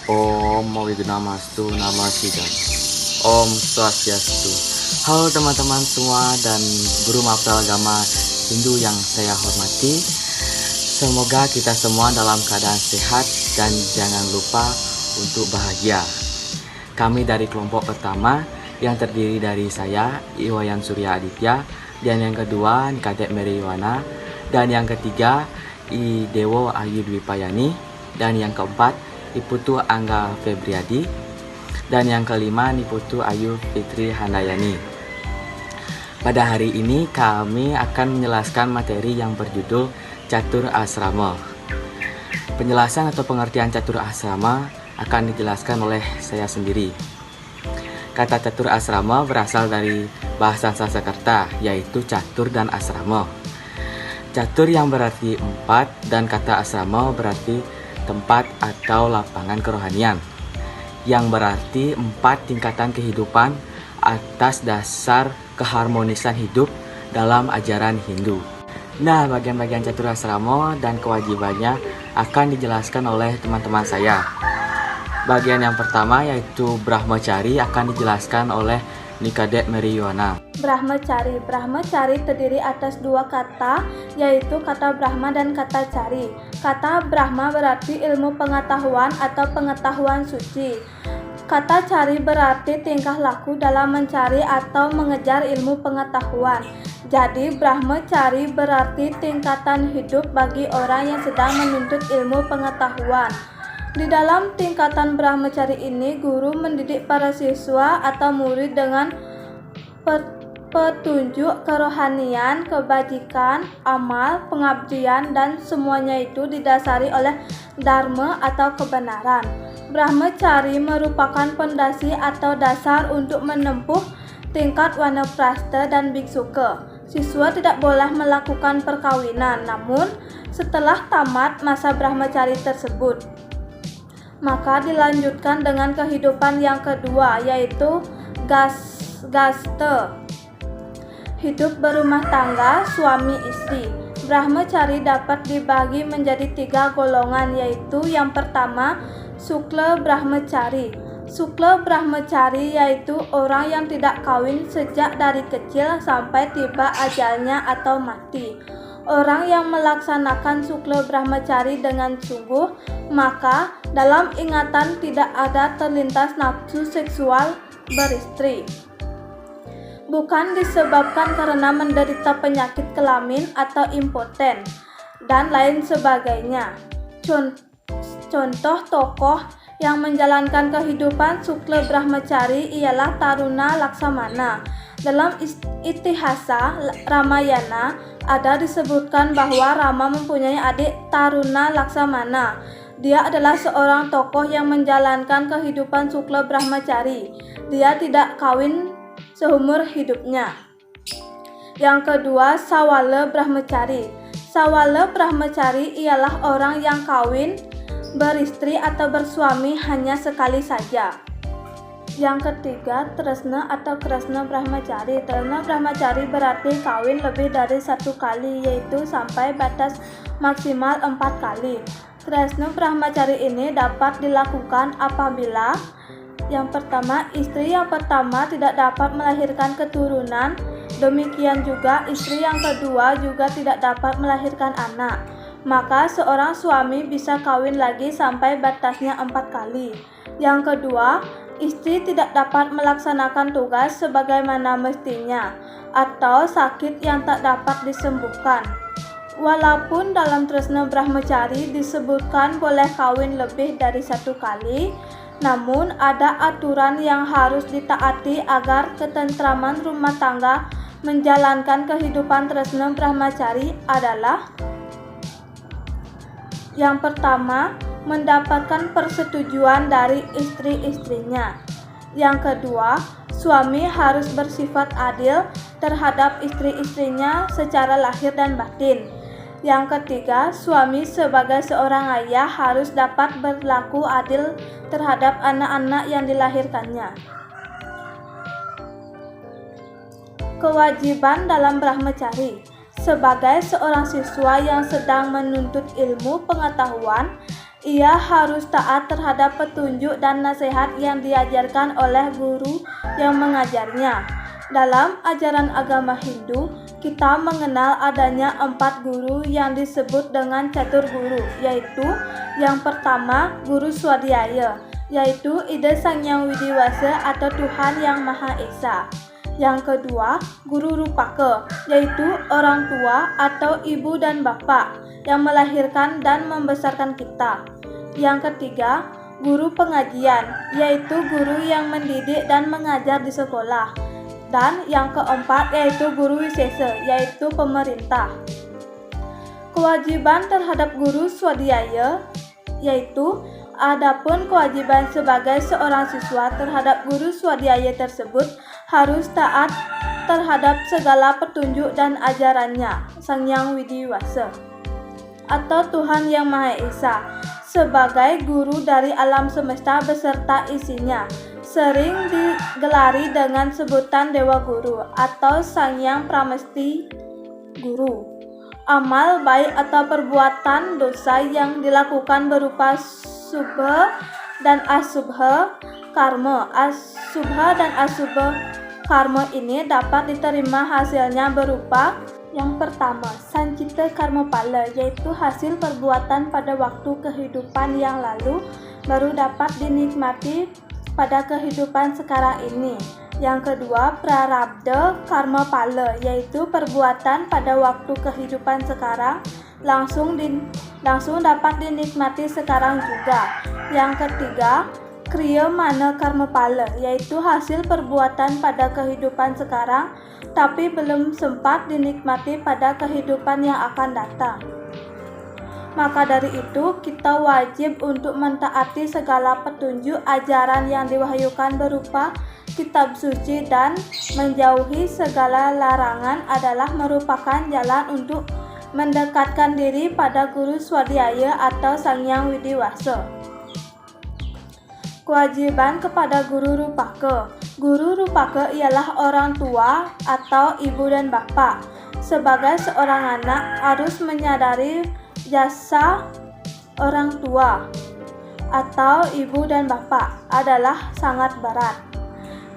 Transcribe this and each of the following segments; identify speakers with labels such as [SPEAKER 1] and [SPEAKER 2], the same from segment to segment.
[SPEAKER 1] Om Wignamastu Namasidam. Om Swastiastu. Halo teman-teman semua dan guru mapel agama Hindu yang saya hormati. Semoga kita semua dalam keadaan sehat dan jangan lupa untuk bahagia. Kami dari kelompok pertama yang terdiri dari saya, Iwayan Surya Aditya, dan yang kedua Kadek Mary Yuwana, dan yang ketiga I Dewo Ayu Dwi Payani, dan yang keempat Iputu Angga Febriadi, dan yang kelima Niputu Ayu Fitri Handayani. Pada hari ini kami akan menjelaskan materi yang berjudul Catur Asrama. Penjelasan atau pengertian catur asrama akan dijelaskan oleh saya sendiri. Kata catur asrama berasal dari bahasa Sanskerta, yaitu catur dan asrama. Catur yang berarti 4 dan kata asrama berarti tempat atau lapangan kerohanian, yang berarti 4 tingkatan kehidupan atas dasar keharmonisan hidup dalam ajaran Hindu. Nah, bagian-bagian catur asrama dan kewajibannya akan dijelaskan oleh teman-teman saya. Bagian yang pertama yaitu Brahmacari akan dijelaskan oleh Kadek Mary Yuwana.
[SPEAKER 2] Brahmacari terdiri atas 2 kata, yaitu kata Brahma dan kata Cari. Kata Brahma berarti ilmu pengetahuan atau pengetahuan suci. Kata Cari berarti tingkah laku dalam mencari atau mengejar ilmu pengetahuan. Jadi Brahmacari berarti tingkatan hidup bagi orang yang sedang menuntut ilmu pengetahuan. Di dalam tingkatan Brahmacari ini, guru mendidik para siswa atau murid dengan petunjuk kerohanian, kebajikan, amal, pengabdian, dan semuanya itu didasari oleh dharma atau kebenaran. Brahmacari merupakan pondasi atau dasar untuk menempuh tingkat Wanaprastha dan Biksuka. Siswa tidak boleh melakukan perkawinan, namun setelah tamat masa Brahmacari tersebut, maka dilanjutkan dengan kehidupan yang kedua, yaitu Gastha, hidup berumah tangga suami istri. Brahmacari dapat dibagi menjadi 3 golongan, yaitu yang pertama Sukla Brahmacari. Sukla Brahmacari yaitu orang yang tidak kawin sejak dari kecil sampai tiba ajalnya atau mati. Orang yang melaksanakan Sukla Brahmacari dengan sungguh, maka dalam ingatan tidak ada terlintas nafsu seksual beristri. Bukan disebabkan karena menderita penyakit kelamin atau impoten, dan lain sebagainya. Contoh tokoh yang menjalankan kehidupan Sukla Brahmacari ialah Taruna Laksamana. Dalam Itihasa Ramayana ada disebutkan bahwa Rama mempunyai adik Taruna Laksamana. Dia adalah seorang tokoh yang menjalankan kehidupan Sukla Brahmacari. Dia tidak kawin seumur hidupnya. Yang kedua, Sawala Brahmacari. Sawala Brahmacari ialah orang yang kawin, beristri atau bersuami hanya sekali saja. Yang ketiga, Tresna atau Kresna Brahmacari. Tresna Brahmacari berarti kawin lebih dari 1 kali, yaitu sampai batas maksimal 4 kali. Tresna Brahmacari ini dapat dilakukan apabila yang pertama, istri yang pertama tidak dapat melahirkan keturunan. Demikian juga istri yang kedua juga tidak dapat melahirkan anak. Maka seorang suami bisa kawin lagi sampai batasnya 4 kali. Yang kedua, istri tidak dapat melaksanakan tugas sebagaimana mestinya atau sakit yang tak dapat disembuhkan. Walaupun dalam Tresna Brahmacari disebutkan boleh kawin lebih dari 1 kali, namun ada aturan yang harus ditaati agar ketentraman rumah tangga. Menjalankan kehidupan Tresna Brahmacari adalah: yang pertama, mendapatkan persetujuan dari istri-istrinya. Yang kedua, suami harus bersifat adil terhadap istri-istrinya secara lahir dan batin. Yang ketiga, suami sebagai seorang ayah harus dapat berlaku adil terhadap anak-anak yang dilahirkannya. Kewajiban dalam Brahmacari. Sebagai seorang siswa yang sedang menuntut ilmu pengetahuan, Ia harus taat terhadap petunjuk dan nasihat yang diajarkan oleh guru yang mengajarnya. Dalam ajaran agama Hindu, kita mengenal adanya 4 guru yang disebut dengan catur guru, yaitu yang pertama Guru Swadhyaya, yaitu Ida Sang Hyang Widiwasa atau Tuhan Yang Maha Esa. Yang kedua, Guru Rupaka, yaitu orang tua atau ibu dan bapak yang melahirkan dan membesarkan kita. Yang ketiga, Guru Pengajian, yaitu guru yang mendidik dan mengajar di sekolah. Dan yang keempat yaitu Guru Wisesa, yaitu pemerintah. Kewajiban terhadap Guru Swadhyaya yaitu adapun kewajiban sebagai seorang siswa terhadap Guru Swadhyaya tersebut harus taat terhadap segala petunjuk dan ajarannya, Sang Hyang Widiwasa atau Tuhan Yang Maha Esa, sebagai guru dari alam semesta beserta isinya. Sering digelari dengan sebutan Dewa Guru atau Sang Hyang Pramesti Guru. Amal baik atau perbuatan dosa yang dilakukan berupa subha dan asubha karma. Asubha dan asubha karma ini dapat diterima hasilnya berupa yang pertama, sancita karma pala, yaitu hasil perbuatan pada waktu kehidupan yang lalu baru dapat dinikmati pada kehidupan sekarang ini. Yang kedua, prarabdha karma pala, yaitu perbuatan pada waktu kehidupan sekarang langsung dapat dinikmati sekarang juga. Yang ketiga, kriya mana karma pala, yaitu hasil perbuatan pada kehidupan sekarang tapi belum sempat dinikmati pada kehidupan yang akan datang. Maka dari itu, kita wajib untuk mentaati segala petunjuk ajaran yang diwahyukan berupa kitab suci dan menjauhi segala larangan adalah merupakan jalan untuk mendekatkan diri pada Guru Swadhyaya atau Sang Hyang Widiwasa. Kewajiban kepada Guru Rupaka. Guru Rupaka ialah orang tua atau ibu dan bapak. Sebagai seorang anak harus menyadari jasa orang tua atau ibu dan bapak adalah sangat berat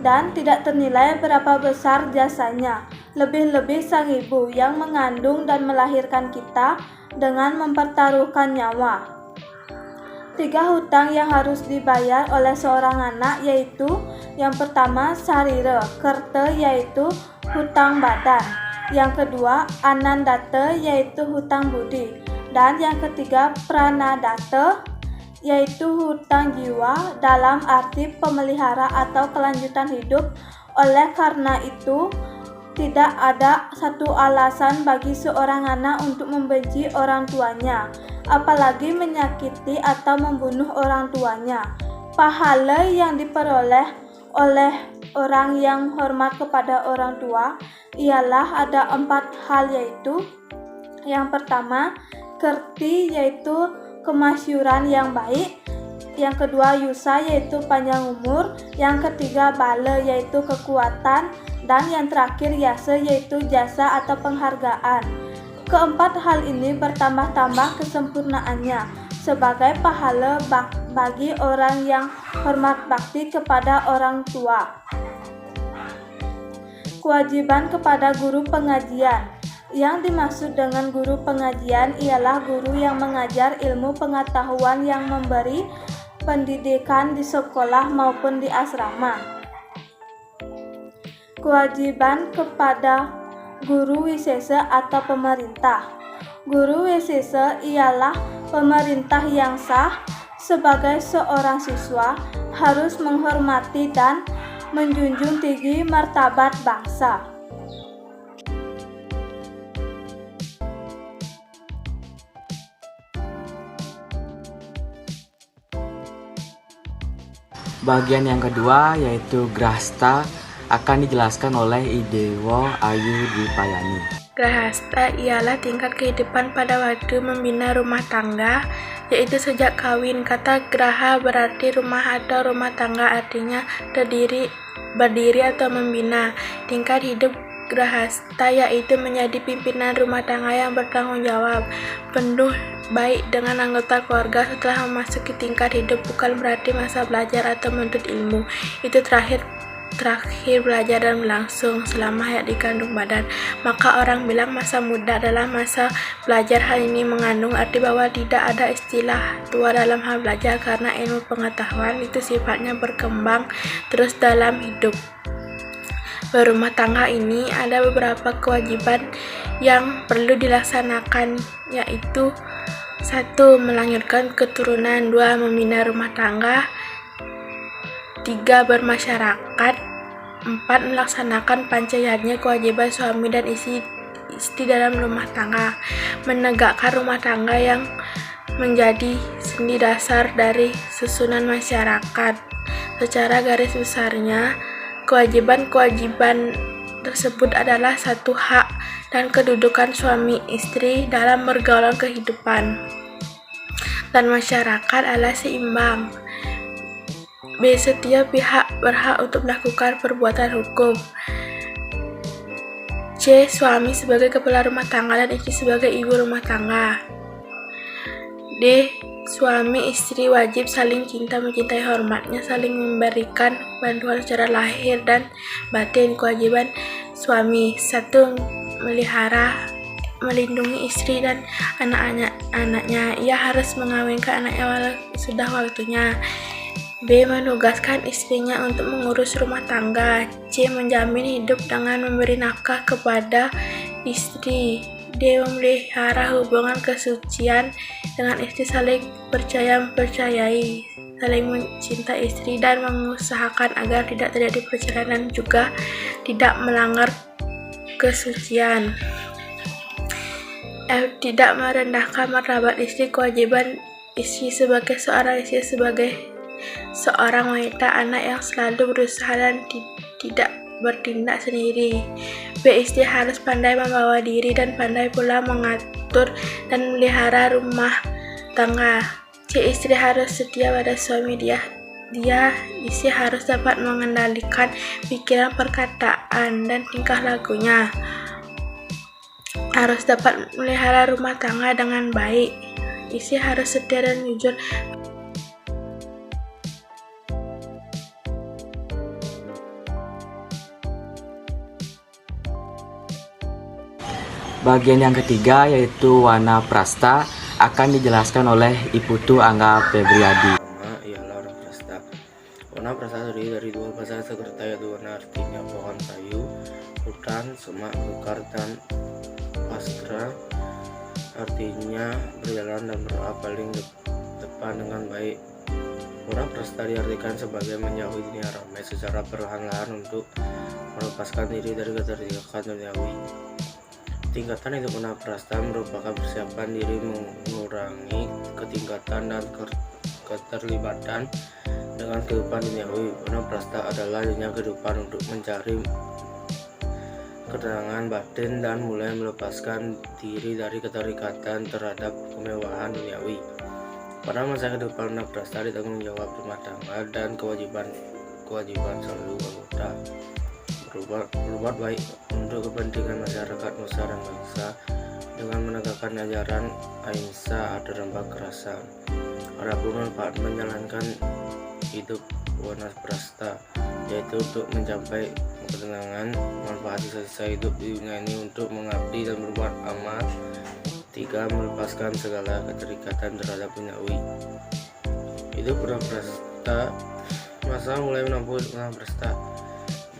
[SPEAKER 2] dan tidak ternilai berapa besar jasanya, lebih-lebih sang ibu yang mengandung dan melahirkan kita dengan mempertaruhkan nyawa. 3 hutang yang harus dibayar oleh seorang anak yaitu yang pertama sarira, kerta yaitu hutang badan, yang kedua anandata yaitu hutang budi, dan yang ketiga pranadata yaitu hutang jiwa dalam arti pemelihara atau kelanjutan hidup. Oleh karena itu, tidak ada satu alasan bagi seorang anak untuk membenci orang tuanya, apalagi menyakiti atau membunuh orang tuanya. Pahala yang diperoleh oleh orang yang hormat kepada orang tua ialah ada 4 hal, yaitu yang pertama kerti yaitu kemasyuran yang baik, yang kedua yusa yaitu panjang umur, yang ketiga bala yaitu kekuatan, dan yang terakhir yasa yaitu jasa atau penghargaan. Keempat hal ini bertambah-tambah kesempurnaannya sebagai pahala bagi orang yang hormat bakti kepada orang tua. Kewajiban kepada guru pengajian. Yang dimaksud dengan guru pengajian ialah guru yang mengajar ilmu pengetahuan yang memberi pendidikan di sekolah maupun di asrama. Kewajiban kepada guru wisesa atau pemerintah. Guru wisesa ialah pemerintah yang sah. Sebagai seorang siswa harus menghormati dan menjunjung tinggi martabat bangsa.
[SPEAKER 1] Bagian yang kedua yaitu Grahastha akan dijelaskan oleh Idewo Ayu Dipayani.
[SPEAKER 3] Grahastha ialah tingkat kehidupan pada waktu membina rumah tangga, yaitu sejak kawin. Kata graha berarti rumah atau rumah tangga, artinya berdiri atau membina. Tingkat hidup grahasta, yaitu menjadi pimpinan rumah tangga yang bertanggung jawab, penuh baik dengan anggota keluarga setelah memasuki tingkat hidup, bukan berarti masa belajar atau menuntut ilmu itu terakhir belajar dan berlangsung selama hayat dikandung badan. Maka orang bilang masa muda adalah masa belajar. Hal ini mengandung arti bahwa tidak ada istilah tua dalam hal belajar, karena ilmu pengetahuan itu sifatnya berkembang terus dalam hidup. Berumah tangga ini ada beberapa kewajiban yang perlu dilaksanakan, yaitu 1. Melahirkan keturunan, 2. Membina rumah tangga, 3. Bermasyarakat, 4. Melaksanakan pancayanya kewajiban suami dan istri dalam rumah tangga, menegakkan rumah tangga yang menjadi sendi dasar dari susunan masyarakat. Secara garis besarnya, kewajiban-kewajiban tersebut adalah satu hak dan kedudukan suami istri dalam pergaulan kehidupan, dan masyarakat adalah seimbang. B. Setiap pihak berhak untuk melakukan perbuatan hukum. C. Suami sebagai kepala rumah tangga dan istri sebagai ibu rumah tangga. D. Suami istri wajib saling cinta, mencintai, hormatnya, saling memberikan bantuan secara lahir dan batin. Kewajiban suami: 1. Melindungi istri dan anak-anaknya. Ia harus mengawinkan anaknya walau sudah waktunya. B. Menugaskan istrinya untuk mengurus rumah tangga. C. Menjamin hidup dengan memberi nafkah kepada istri. D. Memelihara hubungan kesucian dengan istri, saling percayai, saling mencintai istri, dan mengusahakan agar tidak terjadi perceraian dan juga tidak melanggar kesucian. F. Tidak merendahkan martabat istri. Kewajiban istri sebagai seorang istri, sebagai seorang wanita anak yang selalu berusaha dan tidak bertindak sendiri. B. Istri harus pandai membawa diri dan pandai pula mengatur dan memelihara rumah tangga. C. Istri harus setia pada suami dia. Istri harus dapat mengendalikan pikiran, perkataan, dan tingkah lakunya. Harus dapat memelihara rumah tangga dengan baik. Istri harus setia dan jujur.
[SPEAKER 1] Bagian yang ketiga yaitu Wanaprastha akan dijelaskan oleh Iputu Angga Febriadi.
[SPEAKER 4] Ialah Wanaprastha. Wanaprastha terdiri dari dua bahasa Sanskerta, yaitu wana artinya pohon kayu, hutan, semak, kekar, dan pastra artinya berjalan dan berdoa paling depan dengan baik. Wanaprastha diartikan sebagai menjauhi dunia ramai secara perlahan-lahan untuk melepaskan diri dari keterikatan duniawi. Tingkatan hidup Wanaprastha merupakan persiapan diri mengurangi ketingkatan dan keterlibatan dengan kehidupan duniawi. Wanaprastha adalah dunia kehidupan untuk mencari ketenangan batin dan mulai melepaskan diri dari keterikatan terhadap kemewahan duniawi. Pada masa kehidupan Wanaprastha ditanggung jawab rumah tangga dan kewajiban seluruh anggota. Berbuat baik untuk kepentingan masyarakat, nusa, dan bangsa dengan menegakkan ajaran ahimsa atau tanpa kekerasan. Adapun manfaat menjalankan hidup Wanaprastha yaitu untuk mencapai ketenangan, manfaat sisa hidup di dunia ini untuk mengabdi dan berbuat amal. 3. Melepaskan segala keterikatan terhadap duniawi. Hidup Wanaprastha. Masa mulai menempuh hidup Wanaprastha.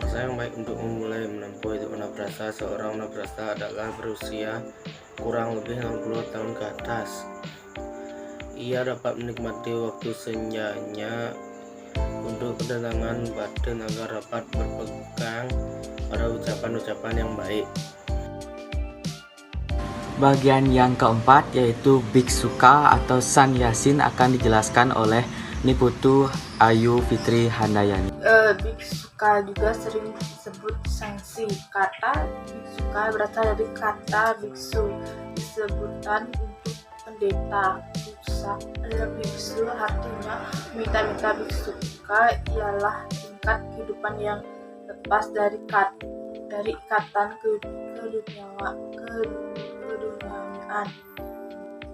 [SPEAKER 4] Masa yang baik untuk memulai menempuh hidup Wanaprastha. Seorang Wanaprastha adalah berusia kurang lebih 60 tahun ke atas. Ia dapat menikmati waktu senjanya untuk ketenangan batin agar dapat berpegang pada ucapan-ucapan yang baik.
[SPEAKER 1] Bagian yang keempat yaitu Biksuka atau Sannyasin akan dijelaskan oleh Niputu Ayu Fitri Handayani.
[SPEAKER 5] Biksuka juga sering disebut sangsi. Kata biksuka berasal dari kata biksu, disebutan untuk pendeta. Biksu artinya minta-minta. Biksuka ialah tingkat kehidupan yang lepas dari dari ikatan keduniaan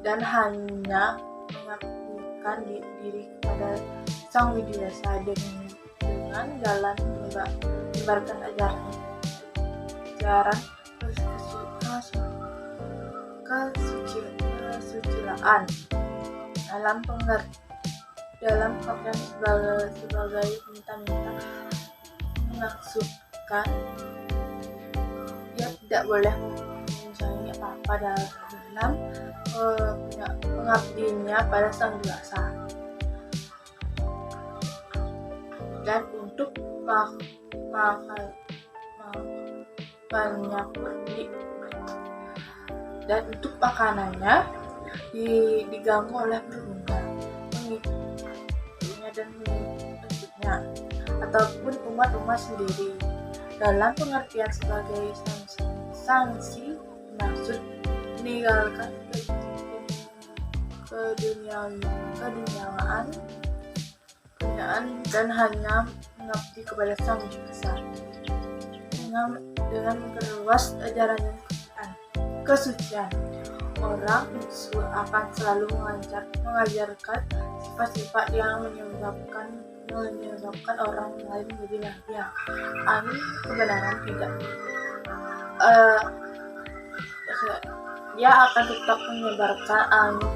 [SPEAKER 5] dan hanya mengabdikan diri kepada Sang Widiwasa dengan jalan menyebarkan ajaran kesucian dalam pengertian sebagai minta-minta maksudkan dia tidak boleh mengurangi apa-apa dalam pengabdiannya pada Sang Widiwasa. Dan untuk makanannya diganggu oleh pengikutnya dan pengikutnya ataupun umat-umat sendiri. Dalam pengertian sebagai sanksi maksud meninggalkan keduniaan dan hanya mengabdi kepada Sang Widiwasa dengan memperluas ajaran dan kesucian. Orang biksu akan selalu mengajarkan sifat-sifat yang menyebabkan orang lain menjadi bahagia. Angin kebenaran tidak. Dia akan tetap menyebarkan angin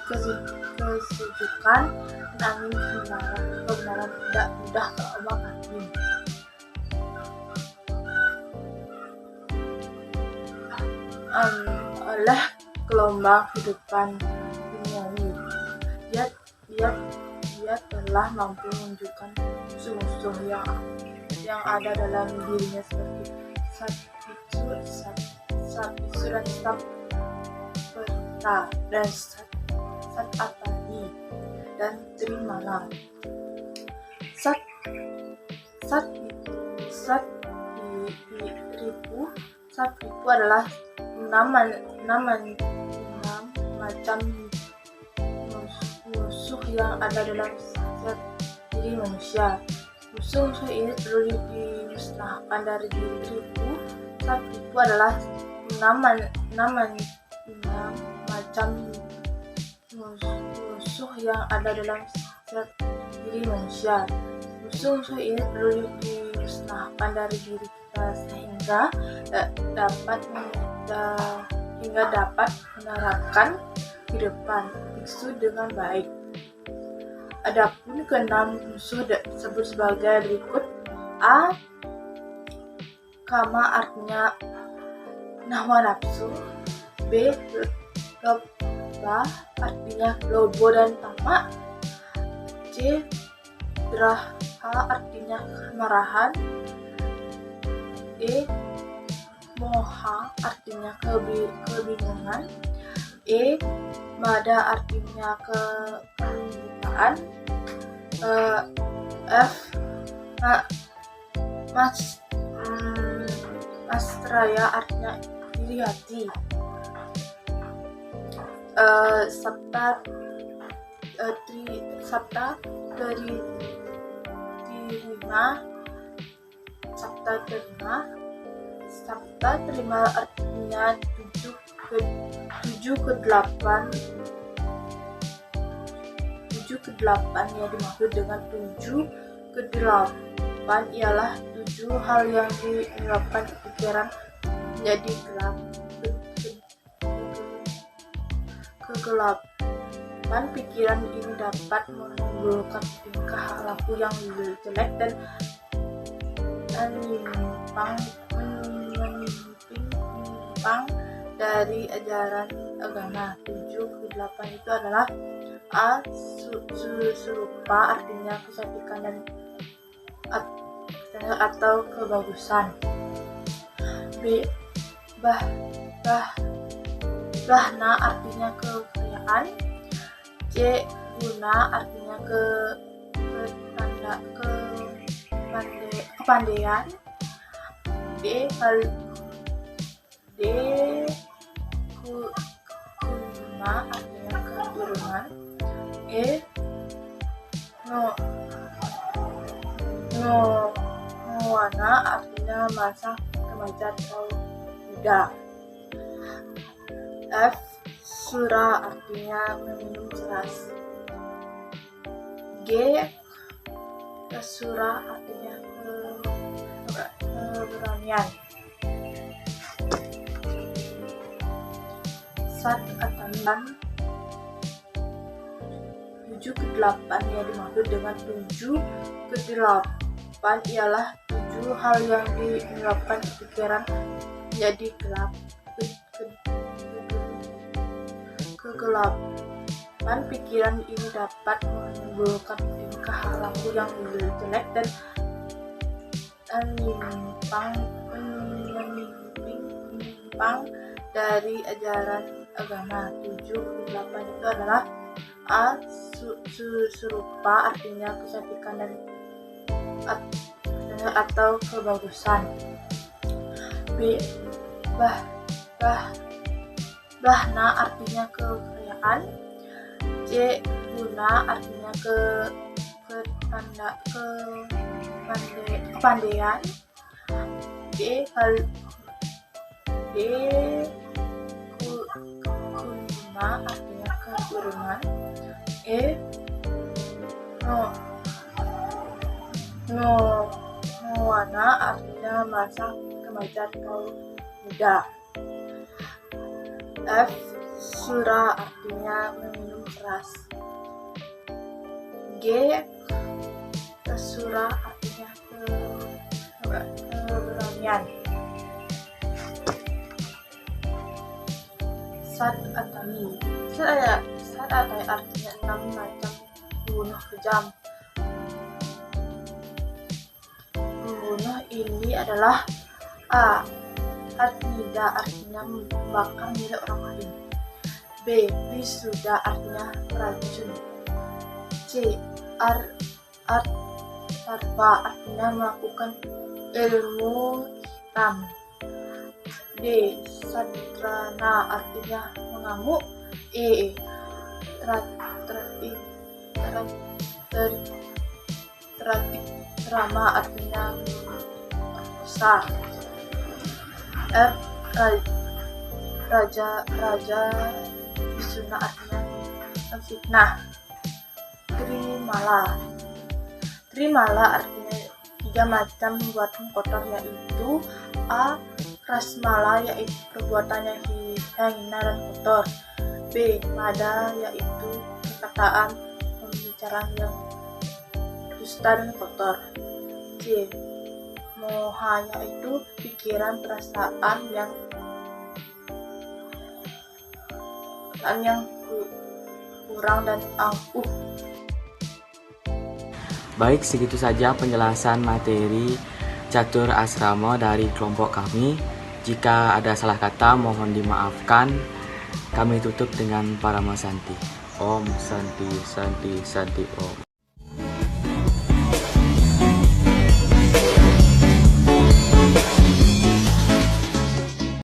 [SPEAKER 5] kesejukan dan angin kebenaran tidak mudah terombak-ambing. Oleh gelombang kehidupan duniawi, dia telah mampu menunjukkan musuh-musuh yang ada dalam dirinya seperti Satbiksu dan Satpeta dan Satapani dan Trimala. Satpipu adalah enam macam musuh yang ada dalam setiap diri manusia. Musuh-musuh ini perlu dimusnahkan dari diri Tripu. Satpipu adalah enam macam musuh yang ada dalam setiap diri manusia. Musuh-musuh ini perlu dimusnahkan dari diri kita sehingga dapat menerapkan kehidupan biksu dengan baik. Adapun keenam musuh disebut sebagai berikut. A. Kama artinya hawa nafsu. B. Lobha artinya lobo dan tamak. C. Draha artinya kemarahan. D. Moha artinya kebingungan. E. Mada artinya kelupaan. F. Mastraya artinya iri hati. Sabta terima artinya 7 ke 8 ya, dimaksud dengan 7 ke 8 ialah 7 hal yang menyebabkan pikiran menjadi gelap. Kegelapan pikiran ini dapat menimbulkan tingkah laku yang jelek dan menyimpang dari ajaran agama. 7 ke 8 itu adalah A. Surupa artinya kecantikan dan atau kebagusan. B. Bahna artinya kekayaan. C. Guna artinya kepandaian. D. Kuna artinya keturunan. E. Ngowana artinya masa remaja atau muda. F. Sura artinya meminum keras. G. Sura artinya keberanian. Sat atau 7 ke 8 yang dimaksud dengan 7 ke 8 ialah 7 hal yang menyebabkan pikiran menjadi gelap. Kegelapan pikiran ini dapat menimbulkan tingkah laku yang jelek dan menyimpang dari ajaran agama. 7 ke 8 itu adalah A. Serupa artinya kecantikan dan atau kebagusan. B. Bahna artinya kekayaan. C. Guna artinya kepandaian. D. Guna artinya keturunan. E. Nowana artinya masa remaja atau muda. F. Sura artinya meminum keras. G. Sura artinya keberanian. Sat atami. Sat artinya 6 macam pembunuh kejam. Pembunuh ini adalah A. Atnida artinya membakar milik orang lain. B. Wisuda artinya racun. C. Sarva artinya melakukan ilmu hitam. D. Sadrana artinya mengamuk. E. Trama artinya perkosa. F. Raja Bisuna artinya fitnah. Trimala artinya 3 macam perbuatan kotor, yaitu A. Rasmala yaitu perbuatan yang hina dan kotor. B. Mada yaitu perkataan pembicaraan yang dusta dan kotor. C. Moha yaitu pikiran perasaan yang kurang dan angkuh.
[SPEAKER 1] Baik, segitu saja penjelasan materi catur asrama dari kelompok kami. Jika ada salah kata mohon dimaafkan. Kami tutup dengan Parama Santi. Om Santi Santi Santi Om.